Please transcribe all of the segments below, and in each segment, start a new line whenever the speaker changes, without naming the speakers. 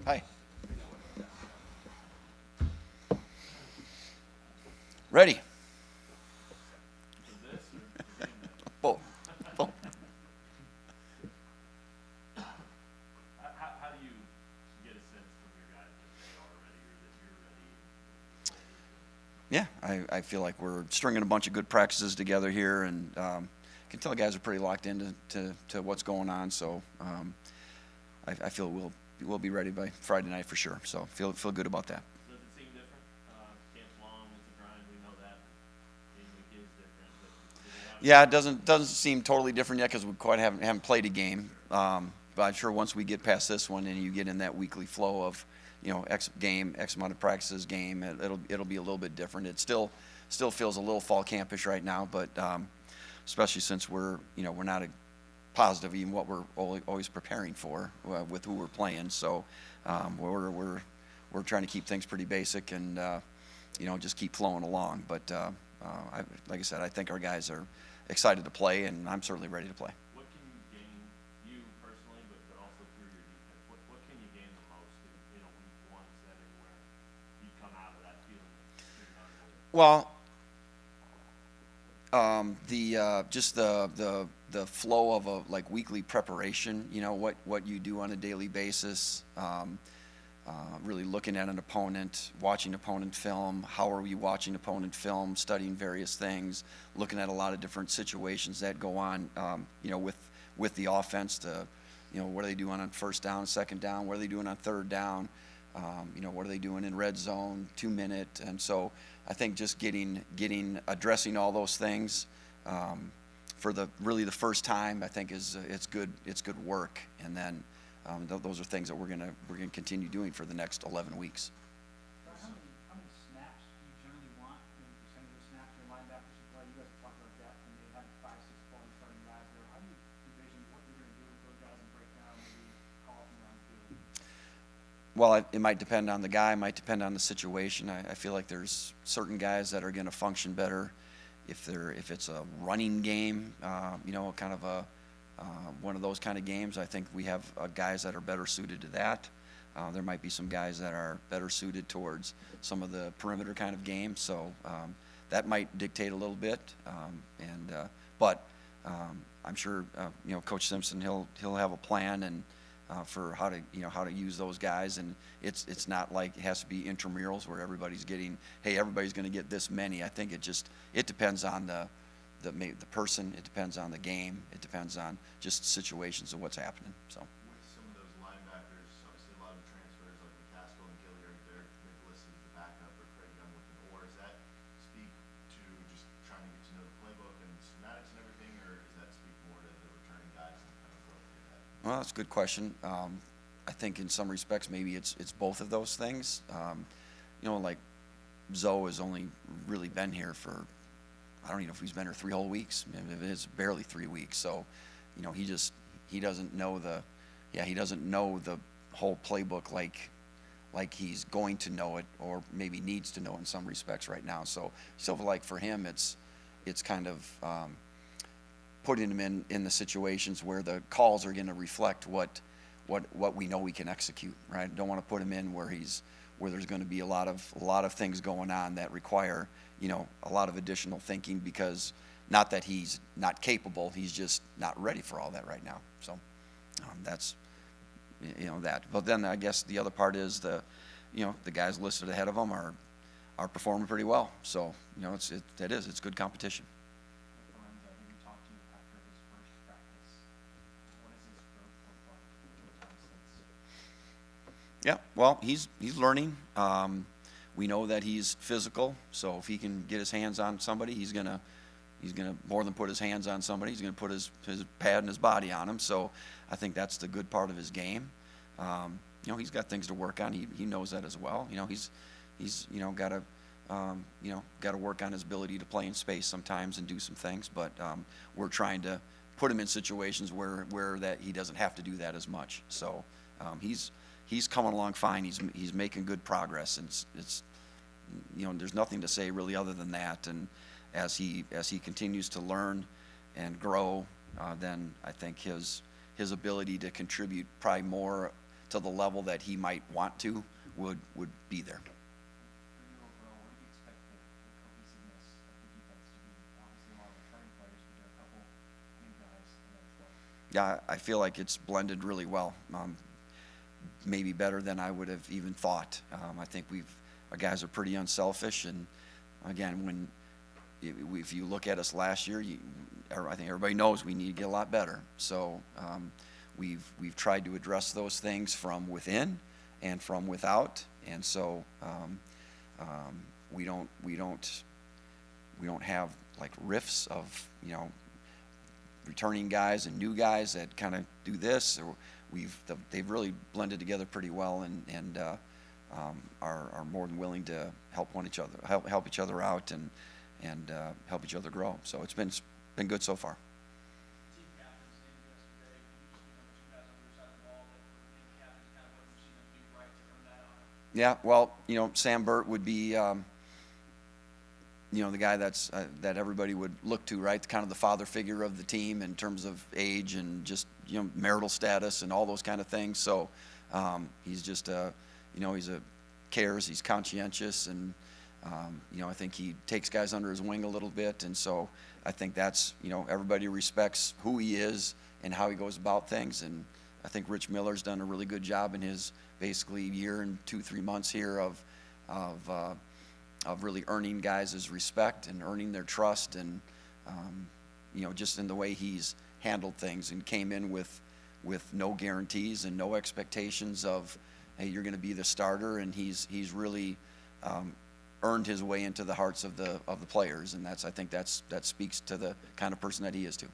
Hi. Ready. Both. Both.
How do you get a sense from your guys that they are ready or that you're ready?
Yeah, I feel like we're stringing a bunch of good practices together here, and can tell the guys are pretty locked into to what's going on. So I feel we'll be ready by Friday night for sure. So feel good about that.
Does it seem different? Camp's long, it's a grind, we know that. Game week is different, but do they have
Yeah, it doesn't seem totally different yet because we quite haven't played a game. But I'm sure once we get past this one and you get in that weekly flow of, X amount of practices, game, it'll be a little bit different. It still feels a little fall campish right now, but especially since we're not positive even what we're always preparing for with who we're playing. So we're trying to keep things pretty basic and just keep flowing along. But like I said, I think our guys are excited to play, and I'm certainly ready to play.
what can you gain, you personally, but also through your defense, what can you gain the most in a week one setting where you come out of that feeling you're done with it?
Well, just the flow of a weekly preparation, what you do on a daily basis, really looking at an opponent, watching opponent film, how are we watching opponent film, studying various things, looking at a lot of different situations that go on, with the offense to, what are they doing on first down, second down, what are they doing on third down, what are they doing in red zone, 2 minute, and so I think just addressing all those things for the first time, I think it's good work, and then those are things that we're gonna continue doing for the next 11 weeks.
How many snaps do you generally want? Maybe percentage of snaps your linebackers should play? You guys have talked about that, and they have 5, 6 quality starting guys there. How do you envision what you're going to do with those guys and break down, maybe call from around the field?
Well, it might depend on the guy, might depend on the situation. I feel like there's certain guys that are going to function better if it's a running game, kind of one of those kind of games. I think we have guys that are better suited to that. There might be some guys that are better suited towards some of the perimeter kind of games. So that might dictate a little bit. But I'm sure Coach Simpson he'll have a plan and for how to use those guys, and it's not like it has to be intramurals where everybody's going to get this many. I think it depends on the person, it depends on the game, it depends on just situations of what's happening. So.
With some of those linebackers, obviously a lot of transfers like McCaskill and Gilliard, they're maybe listed as the backup, or Craig Young with an oar. Does that speak to just trying to get to know the playbook and schematics and everything, or does that speak more to the returning guys and kind of growth through that?
Well, that's a good question. I think in some respects maybe it's both of those things. Like Zoe has only really been here for, I don't even know if he's been here 3 whole weeks. Maybe it's barely 3 weeks. So, he doesn't know the whole playbook like he's going to know it, or maybe needs to know in some respects right now. So like for him, it's kind of putting him in the situations where the calls are going to reflect what we know we can execute. Right? Don't want to put him in where there's going to be a lot of things going on that require a lot of additional thinking, because not that he's not capable, he's just not ready for all that right now. So that's that. But then I guess the other part is the guys listed ahead of him are performing pretty well. So it's good competition.
I think we talked to you after his first practice. What does his growth look like since?
Yeah, well, he's learning. We know that he's physical, so if he can get his hands on somebody, he's gonna more than put his hands on somebody. He's gonna put his pad and his body on him. So I think that's the good part of his game. He's got things to work on. He knows that as well. He's got to work on his ability to play in space sometimes and do some things. But we're trying to put him in situations where that he doesn't have to do that as much. So he's coming along fine. He's making good progress, and it's there's nothing to say really other than that. And as he continues to learn and grow, then I think his ability to contribute probably more to the level that he might want to would be there.
For you overall, what do you expect the cohesiveness of the defense to be? Obviously, a lot of returning players, but there are a couple new guys in there as well.
Yeah, I feel like it's blended really well. Maybe better than I would have even thought. I think our guys are pretty unselfish, and again, if you look at us last year, I think everybody knows we need to get a lot better. So we've tried to address those things from within and from without, and so we don't have like rifts of returning guys and new guys that kind of do this. Or they've really blended together pretty well, and are more than willing to help each other out and help each other grow. So it's been good so far.
Team captains named yesterday. Can you just speak on the two guys on your side of the ball that were named captains, kind of what you've seen them do right to earn that honor?
Yeah, well, Sam Burt would be, the guy that everybody would look to, right? Kind of the father figure of the team in terms of age and just marital status and all those kind of things. So he's just cares. He's conscientious, and I think he takes guys under his wing a little bit, and so I think that's everybody respects who he is and how he goes about things. And I think Rich Miller's done a really good job in his basically year and 2-3 months here of really earning guys' respect and earning their trust, and just in the way he's handled things and came in with no guarantees and no expectations of, hey, you're going to be the starter, and he's really earned his way into the hearts of the players, and I think that speaks to the kind of person that he is too.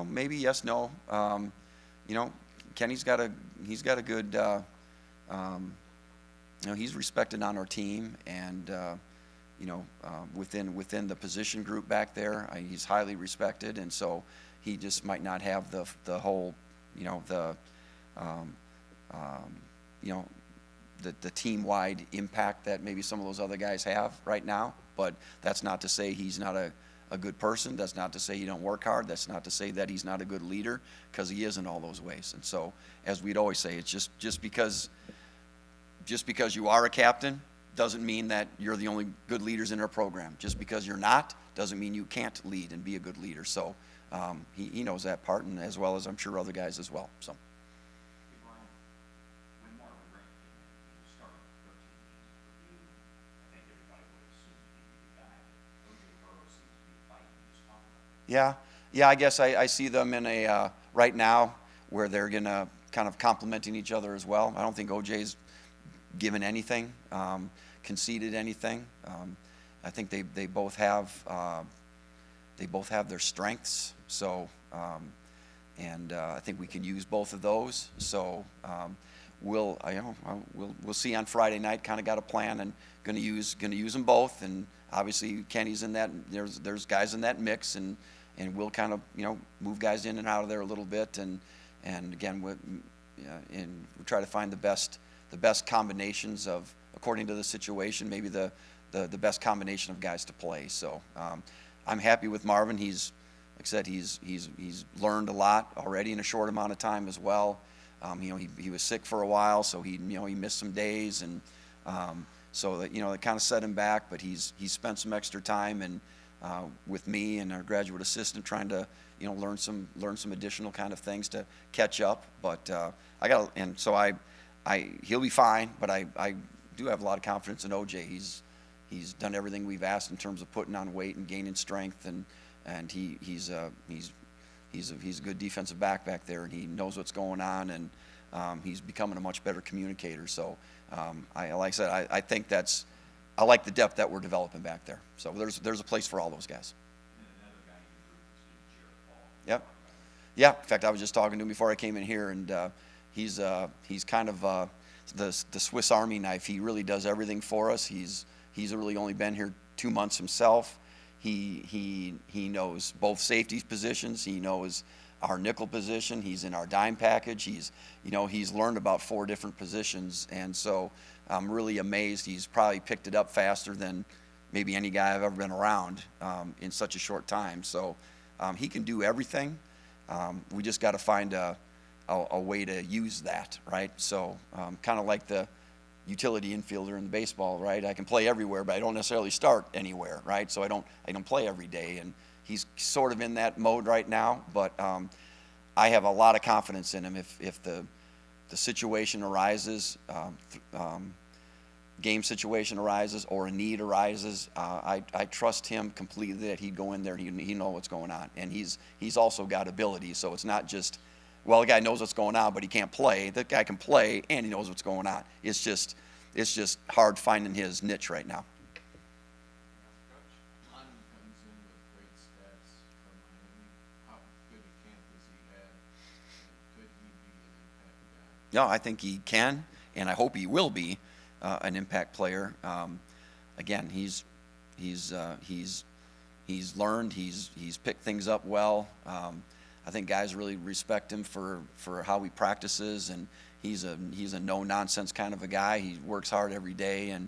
Maybe yes, no. Kenny's got a good. He's respected on our team, and within the position group back there, he's highly respected, and so he just might not have the whole, the team-wide impact that maybe some of those other guys have right now. But that's not to say he's not a good person. That's not to say he don't work hard. That's not to say that he's not a good leader, because he is in all those ways. And so, as we'd always say, it's just because you are a captain doesn't mean that you're the only good leaders in our program. Just because you're not doesn't mean you can't lead and be a good leader. So he knows that part, and as well as I'm sure other guys as well. So.
Hey, Brian, when Marvin Rankin came in, he started 13 games for Purdue. I think everybody would assume he'd be the guy, but O.J. Burrow seems to be fighting. Just talk about that.
Yeah. I guess I see them in a right now where they're gonna kind of complementing each other as well. I don't think OJ's given anything, conceded anything. I think they both have their strengths. So, I think we can use both of those. So we'll see on Friday night. Kind of got a plan, and going to use them both. And obviously Kenny's in that. There's guys in that mix, and we'll kind of move guys in and out of there a little bit. And again, we'll try to find the best combinations of, according to the situation, maybe the best combination of guys to play. So I'm happy with Marvin. He's, like I said, he's learned a lot already in a short amount of time as well. He was sick for a while, so he missed some days, and so that it kind of set him back. But he's spent some extra time and with me and our graduate assistant trying to learn some additional kind of things to catch up. But he'll be fine. But I do have a lot of confidence in OJ. He's done everything we've asked in terms of putting on weight and gaining strength, and he's a good defensive back there, and he knows what's going on, and he's becoming a much better communicator. So like I said, I think I like the depth that we're developing back there. So there's a place for all those guys.
And another guy in your group is Jared Paul.
Yep. Yeah. In fact, I was just talking to him before I came in here, and he's kind of the Swiss Army knife. He really does everything for us. He's really only been here 2 months himself. He knows both safety positions. He knows our nickel position. He's in our dime package. He's learned about 4 different positions, and so I'm really amazed. He's probably picked it up faster than maybe any guy I've ever been around in such a short time. So he can do everything. We just got to find a way to use that, right? So kind of like the utility infielder in baseball, right? I can play everywhere, but I don't necessarily start anywhere, right? So I don't play every day, and he's sort of in that mode right now. But I have a lot of confidence in him. If the situation arises, game situation arises, or a need arises, I trust him completely that he'd go in there and he know what's going on, and he's also got ability. So it's not just, well, the guy knows what's going on, but he can't play. The guy can play, and he knows what's going on. It's just hard finding his niche right now.
Lon comes in with great stats from Miami. How good a camp has he had? And could he be an impact guy?
No, I think he can, and I hope he will be an impact player. Again, he's learned. He's picked things up well. I think guys really respect him for how he practices, and he's a no nonsense kind of a guy. He works hard every day, and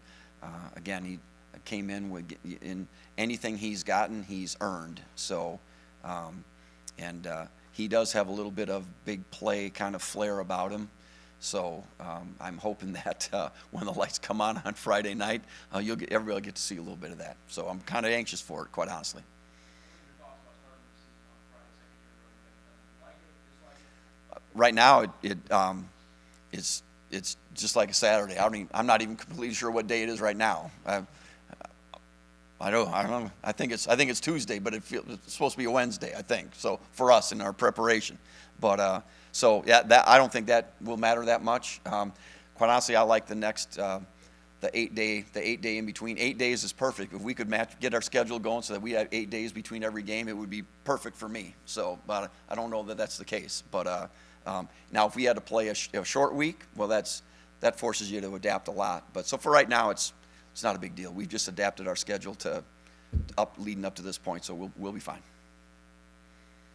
again, he came in anything he's gotten, he's earned. So, he does have a little bit of big play kind of flair about him. So I'm hoping that when the lights come on Friday night, everybody will get to see a little bit of that. So I'm kind of anxious for it, quite honestly. Right now, it's just like a Saturday. I'm not even completely sure what day it is right now. I don't know. I think it's Tuesday, but it's supposed to be a Wednesday, I think. So for us in our preparation, but so yeah, I don't think that will matter that much. Quite honestly, I like the next the 8 day in between. 8 days is perfect. If we could get our schedule going so that we had 8 days between every game, it would be perfect for me. So, but I don't know that that's the case. But now, if we had to play a short week, well, that forces you to adapt a lot. But so for right now, it's not a big deal. We've just adapted our schedule to leading up to this point, so we'll be fine.